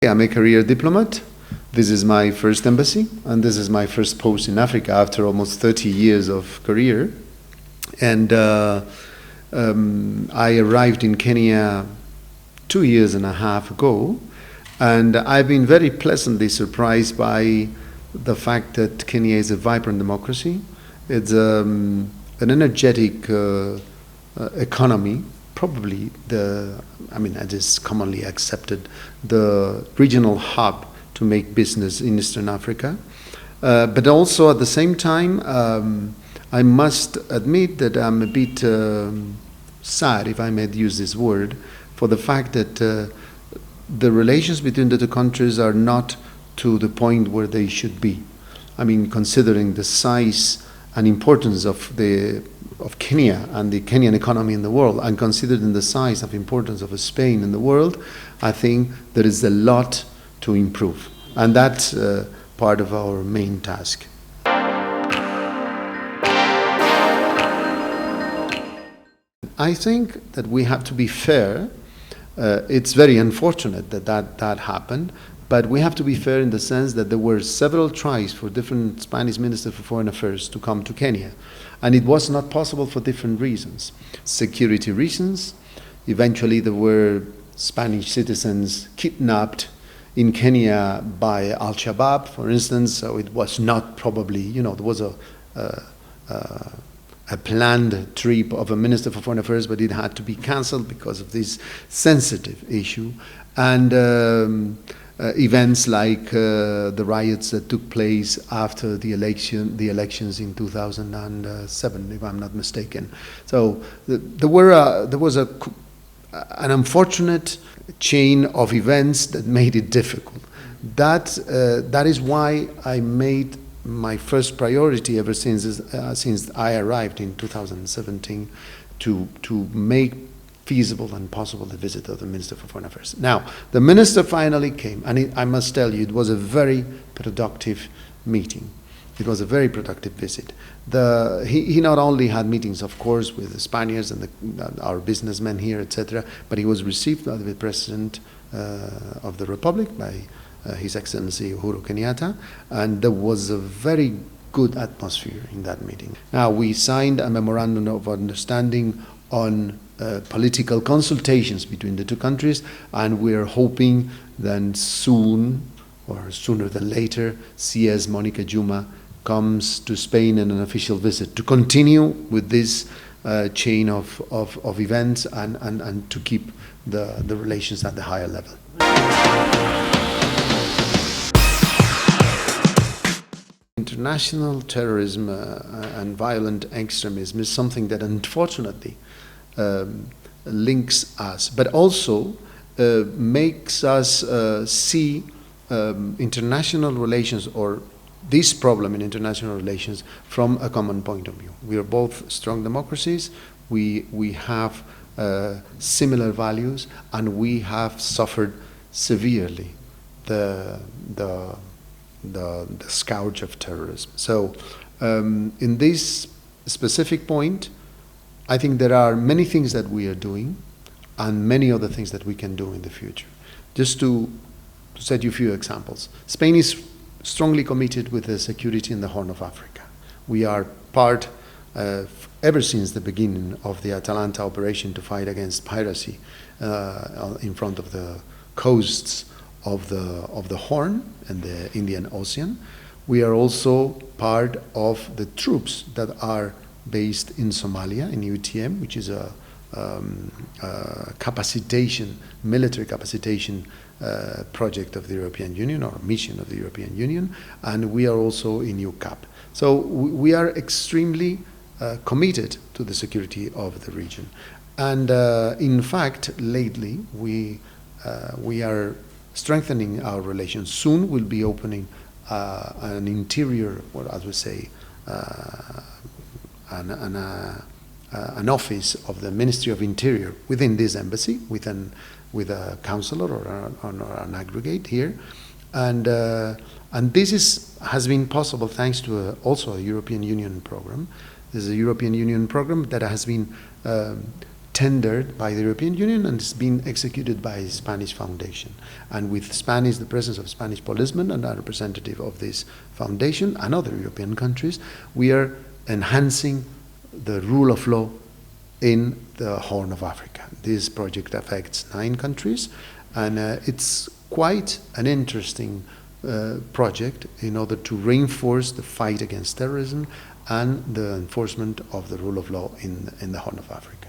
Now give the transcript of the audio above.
I'm a career diplomat. This is my first embassy, and this is my first post in Africa after almost 30 years of career. And I arrived in Kenya 2.5 years ago, and I've been very pleasantly surprised by the fact that Kenya is a vibrant democracy. It's an energetic economy, probably it is commonly accepted, the regional hub to make business in Eastern Africa. But also at the same time, I must admit that I'm a bit sad, if I may use this word, for the fact that the relations between the two countries are not to the point where they should be. I mean, considering the size and importance of Kenya and the Kenyan economy in the world, and considering the size of importance of Spain in the world, I think there is a lot to improve. And that's part of our main task. I think that we have to be fair. It's very unfortunate that happened, but we have to be fair in the sense that there were several tries for different Spanish ministers for foreign affairs to come to Kenya, and it was not possible for different reasons. Security reasons. Eventually there were Spanish citizens kidnapped in Kenya by Al-Shabaab, for instance, so it was not probably, there was a planned trip of a minister for foreign affairs, but it had to be cancelled because of this sensitive issue. And events like the riots that took place after the elections in 2007, if I'm not mistaken. So there was an unfortunate chain of events that made it difficult. That is why I made my first priority ever since I arrived in 2017 to make feasible and possible the visit of the Minister for Foreign Affairs. Now, the Minister finally came, and I must tell you, it was a very productive meeting. It was a very productive visit. He not only had meetings, of course, with the Spaniards and our businessmen here, etc., but he was received by the President of the Republic, by His Excellency Uhuru Kenyatta, and there was a very good atmosphere in that meeting. Now, we signed a memorandum of understanding on political consultations between the two countries, and we're hoping that soon, or sooner than later, CS Monica Juma comes to Spain in an official visit to continue with this chain of events and to keep the relations at the higher level. International terrorism and violent extremism is something that unfortunately links us, but also makes us see international relations, or this problem in international relations, from a common point of view. We are both strong democracies, we have similar values, and we have suffered severely the scourge of terrorism. So in this specific point, I think there are many things that we are doing and many other things that we can do in the future. Just to set you a few examples. Spain is strongly committed with the security in the Horn of Africa. We are part, ever since the beginning of the Atalanta operation to fight against piracy in front of the coasts of the Horn and the Indian Ocean. We are also part of the troops that are based in Somalia, in UTM, which is a military capacitation project of the European Union, or mission of the European Union, and we are also in UCAP. So we are extremely committed to the security of the region. And in fact, lately, we are strengthening our relations. Soon we'll be opening an interior, or as we say, an office of the Ministry of Interior within this embassy, with a counselor or an aggregate here, and this has been possible thanks to also a European Union program. This is a European Union program that has been tendered by the European Union and it's been executed by a Spanish foundation. And with the presence of Spanish policemen and a representative of this foundation and other European countries, we are enhancing the rule of law in the Horn of Africa. This project affects 9 countries, and it's quite an interesting project in order to reinforce the fight against terrorism and the enforcement of the rule of law in the Horn of Africa.